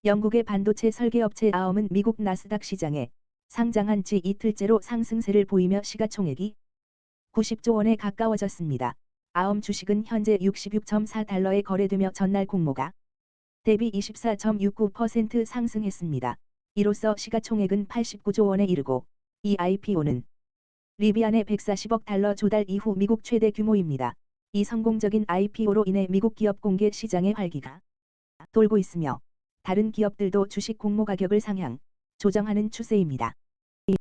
영국의 반도체 설계업체 아엄은 미국 나스닥 시장에 상장한 지 이틀째로 상승세를 보이며 시가총액이 90조 원에 가까워졌습니다. 아엄 주식은 현재 66.4달러에 거래되며 전날 공모가 대비 24.69% 상승했습니다. 이로써 시가총액은 89조 원에 이르고 이 IPO는 리비안의 140억 달러 조달 이후 미국 최대 규모입니다. 이 성공적인 IPO로 인해 미국 기업 공개 시장의 활기가 돌고 있으며 다른 기업들도 주식 공모 가격을 상향 조정하는 추세입니다.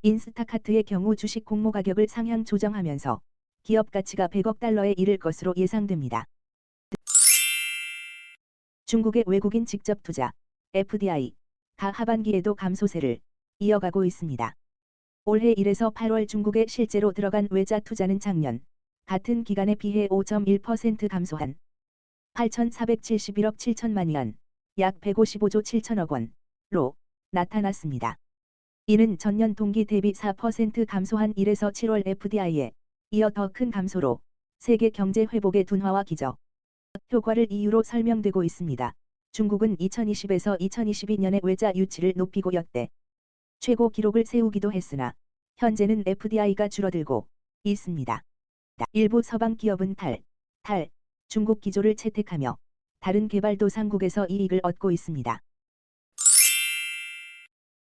인스타카트의 경우 주식 공모 가격을 상향 조정하면서 기업 가치가 100억 달러에 이를 것으로 예상됩니다. 중국의 외국인 직접 투자 FDI가 하반기에도 감소세를 이어가고 있습니다. 올해 1에서 8월 중국에 실제로 들어간 외자 투자는 작년 같은 기간에 비해 5.1% 감소한 8,471억 7천만 위안, 약 155조 7천억 원로 나타났습니다. 이는 전년 동기 대비 4% 감소한 1에서 7월 FDI에 이어 더 큰 감소로 세계 경제 회복의 둔화와 기저 효과를 이유로 설명되고 있습니다. 중국은 2020에서 2022년에 외자 유치를 높이고 역대 최고 기록을 세우기도 했으나 현재는 FDI가 줄어들고 있습니다. 일부 서방 기업은 중국 기조를 채택하며 다른 개발도상국에서 이익을 얻고 있습니다.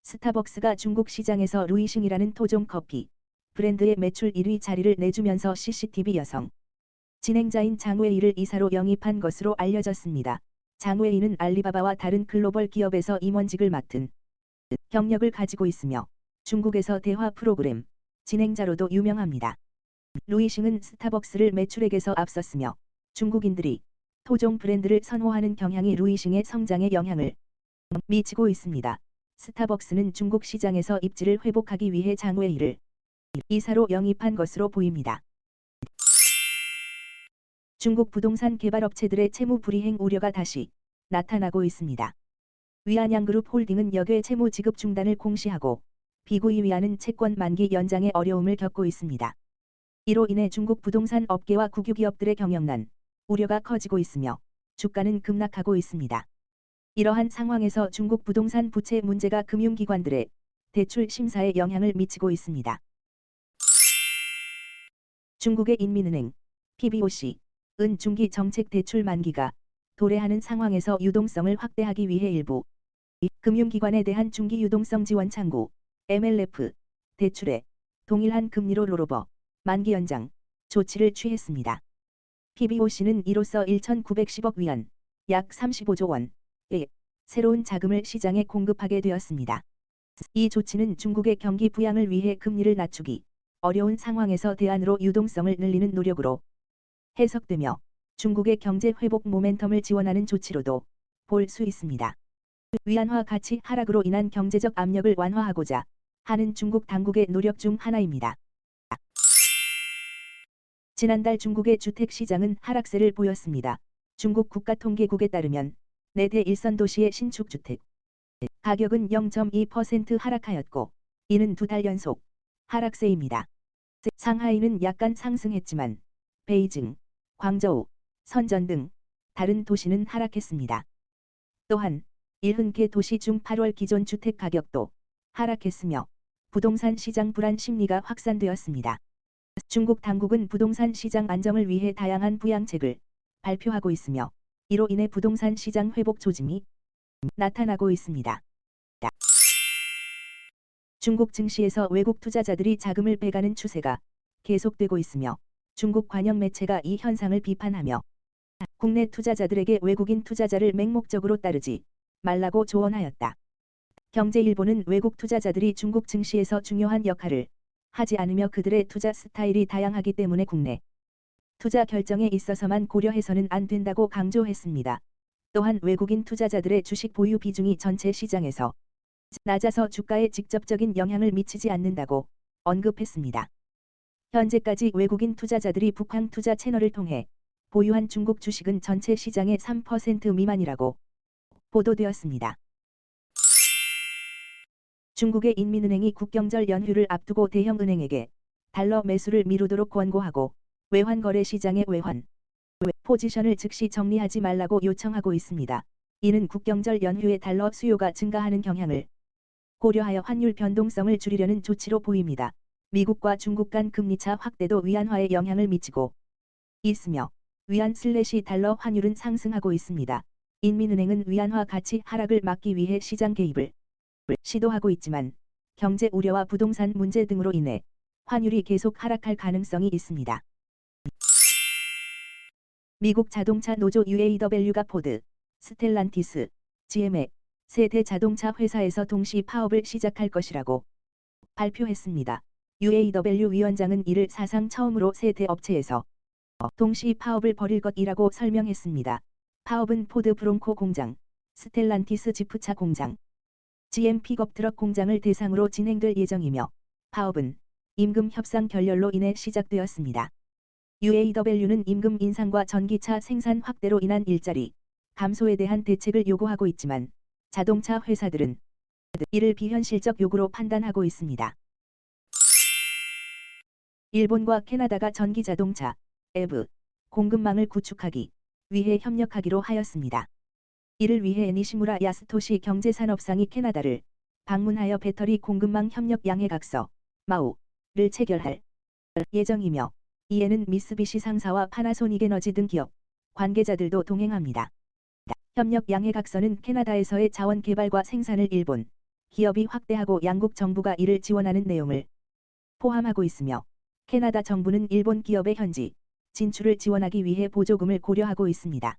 스타벅스가 중국 시장에서 루이싱이라는 토종 커피 브랜드의 매출 1위 자리를 내주면서 CCTV 여성 진행자인 장웨이를 이사로 영입한 것으로 알려졌습니다. 장웨이는 알리바바와 다른 글로벌 기업에서 임원직을 맡은 경력을 가지고 있으며 중국에서 대화 프로그램 진행자로도 유명합니다. 루이싱은 스타벅스를 매출액에서 앞섰으며 중국인들이 토종 브랜드를 선호하는 경향이 루이싱의 성장에 영향을 미치고 있습니다. 스타벅스는 중국 시장에서 입지를 회복하기 위해 장웨이를 이사로 영입한 것으로 보입니다. 중국 부동산 개발업체들의 채무 불이행 우려가 다시 나타나고 있습니다. 위안양그룹 홀딩은 역외 채무 지급 중단을 공시하고 비구이 위안은 채권 만기 연장에 어려움을 겪고 있습니다. 이로 인해 중국 부동산 업계와 국유기업들의 경영난 우려가 커지고 있으며 주가는 급락하고 있습니다. 이러한 상황에서 중국 부동산 부채 문제가 금융기관들의 대출 심사에 영향을 미치고 있습니다. 중국의 인민은행 PBOC은 중기 정책 대출 만기가 도래하는 상황에서 유동성을 확대하기 위해 일부 금융기관에 대한 중기 유동성 지원 창구 MLF 대출에 동일한 금리로 롤오버 만기 연장 조치를 취했습니다. PBOC는 이로써 1,910억 위안 약 35조 원의 새로운 자금을 시장에 공급하게 되었습니다. 이 조치는 중국의 경기 부양을 위해 금리를 낮추기 어려운 상황에서 대안으로 유동성을 늘리는 노력으로 해석되며 중국의 경제 회복 모멘텀을 지원하는 조치로도 볼 수 있습니다. 위안화 가치 하락으로 인한 경제적 압력을 완화하고자 하는 중국 당국의 노력 중 하나입니다. 지난달 중국의 주택시장은 하락세를 보였습니다. 중국 국가통계국에 따르면 4대 일선 도시의 신축 주택 가격은 0.2% 하락하였고 이는 2달 연속 하락세입니다. 상하이는 약간 상승했지만 베이징, 광저우, 선전 등 다른 도시는 하락했습니다. 또한 70개 도시 중 8월 기존 주택 가격도 하락했으며 부동산 시장 불안 심리가 확산되었습니다. 중국 당국은 부동산 시장 안정을 위해 다양한 부양책을 발표하고 있으며 이로 인해 부동산 시장 회복 조짐이 나타나고 있습니다. 중국 증시에서 외국 투자자들이 자금을 빼가는 추세가 계속되고 있으며 중국 관영 매체가 이 현상을 비판하며 국내 투자자들에게 외국인 투자자를 맹목적으로 따르지 말라고 조언하였다. 경제일보는 외국 투자자들이 중국 증시에서 중요한 역할을 하지 않으며 그들의 투자 스타일이 다양하기 때문에 국내 투자 결정에 있어서만 고려해서는 안 된다고 강조했습니다. 또한 외국인 투자자들의 주식 보유 비중이 전체 시장에서 낮아서 주가에 직접적인 영향을 미치지 않는다고 언급했습니다. 현재까지 외국인 투자자들이 북한 투자 채널을 통해 보유한 중국 주식은 전체 시장의 3% 미만이라고 보도되었습니다. 중국의 인민은행이 국경절 연휴를 앞두고 대형은행에게 달러 매수를 미루도록 권고하고 외환거래 시장의 외환 포지션을 즉시 정리하지 말라고 요청하고 있습니다. 이는 국경절 연휴에 달러 수요가 증가하는 경향을 고려하여 환율 변동성을 줄이려는 조치로 보입니다. 미국과 중국 간 금리차 확대도 위안화에 영향을 미치고 있으며 위안/달러 환율은 상승하고 있습니다. 인민은행은 위안화 가치 하락을 막기 위해 시장 개입을 시도하고 있지만 경제 우려와 부동산 문제 등으로 인해 환율이 계속 하락할 가능성이 있습니다. 미국 자동차 노조 UAW가 포드, 스텔란티스, GM의 세 대 자동차 회사에서 동시 파업을 시작할 것이라고 발표했습니다. UAW 위원장은 이를 사상 처음으로 세 대 업체에서 동시 파업을 벌일 것이라고 설명했습니다. 파업은 포드 브론코 공장, 스텔란티스 지프차 공장, GM 픽업 트럭 공장을 대상으로 진행될 예정이며 파업은 임금 협상 결렬로 인해 시작되었습니다. UAW는 임금 인상과 전기차 생산 확대로 인한 일자리 감소에 대한 대책을 요구하고 있지만 자동차 회사들은 이를 비현실적 요구로 판단하고 있습니다. 일본과 캐나다가 전기자동차, EV, 공급망을 구축하기 위해 협력하기로 하였습니다. 이를 위해 니시무라 야스토시 경제산업상이 캐나다를 방문하여 배터리 공급망 협력 양해각서, 마우를 체결할 예정이며 이에는 미쓰비시 상사와 파나소닉 에너지 등 기업, 관계자들도 동행합니다. 협력 양해각서는 캐나다에서의 자원 개발과 생산을 일본 기업이 확대하고 양국 정부가 이를 지원하는 내용을 포함하고 있으며 캐나다 정부는 일본 기업의 현지 진출을 지원하기 위해 보조금을 고려하고 있습니다.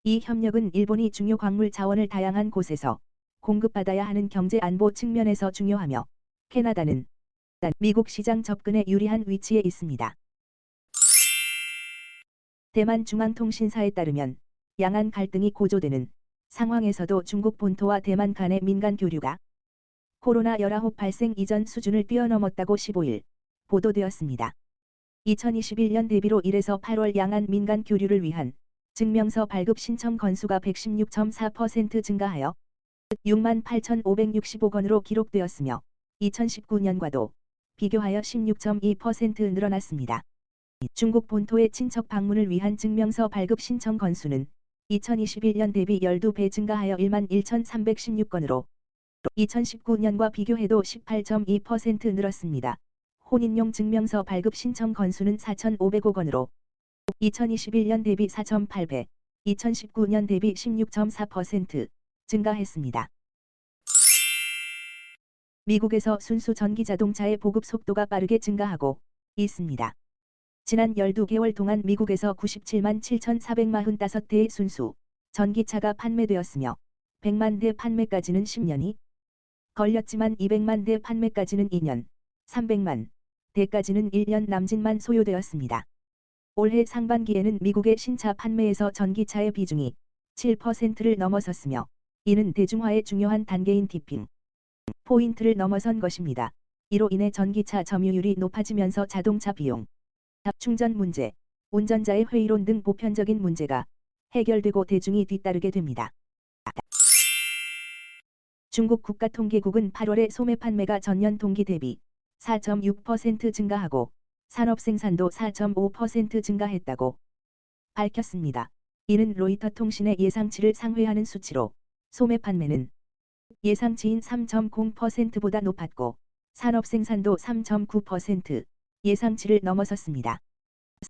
이 협력은 일본이 중요 광물 자원을 다양한 곳에서 공급받아야 하는 경제 안보 측면에서 중요하며 캐나다는 미국 시장 접근에 유리한 위치에 있습니다. 대만 중앙통신사에 따르면 양안 갈등이 고조되는 상황에서도 중국 본토와 대만 간의 민간 교류가 코로나19 발생 이전 수준을 뛰어넘었다고 15일 보도되었습니다. 2021년 대비로 1에서 8월 양안 민간 교류를 위한 증명서 발급 신청 건수가 116.4% 증가하여 68,565건으로 기록되었으며 2019년과도 비교하여 16.2% 늘어났습니다. 중국 본토의 친척 방문을 위한 증명서 발급 신청 건수는 2021년 대비 12배 증가하여 11,316건으로 2019년과 비교해도 18.2% 늘었습니다. 혼인용 증명서 발급 신청 건수는 4,505건으로 2021년 대비 4.8배, 2019년 대비 16.4% 증가했습니다. 미국에서 순수 전기 자동차의 보급 속도가 빠르게 증가하고 있습니다. 지난 12개월 동안 미국에서 97만 7,445대의 순수 전기차가 판매되었으며 100만 대 판매까지는 10년이 걸렸지만 200만 대 판매까지는 2년, 300만 대까지는 1년 남짓만 소요되었습니다. 올해 상반기에는 미국의 신차 판매에서 전기차의 비중이 7%를 넘어섰으며 이는 대중화의 중요한 단계인 티핑 포인트를 넘어선 것입니다. 이로 인해 전기차 점유율이 높아지면서 자동차 비용, 충전 문제, 운전자의 회의론 등 보편적인 문제가 해결되고 대중이 뒤따르게 됩니다. 중국 국가통계국은 8월에 소매 판매가 전년 동기 대비 4.6% 증가하고 산업 생산도 4.5% 증가했다고 밝혔습니다. 이는 로이터 통신의 예상치를 상회하는 수치로 소매 판매는 예상치인 3.0%보다 높았고 산업 생산도 3.9% 예상치를 넘어섰습니다.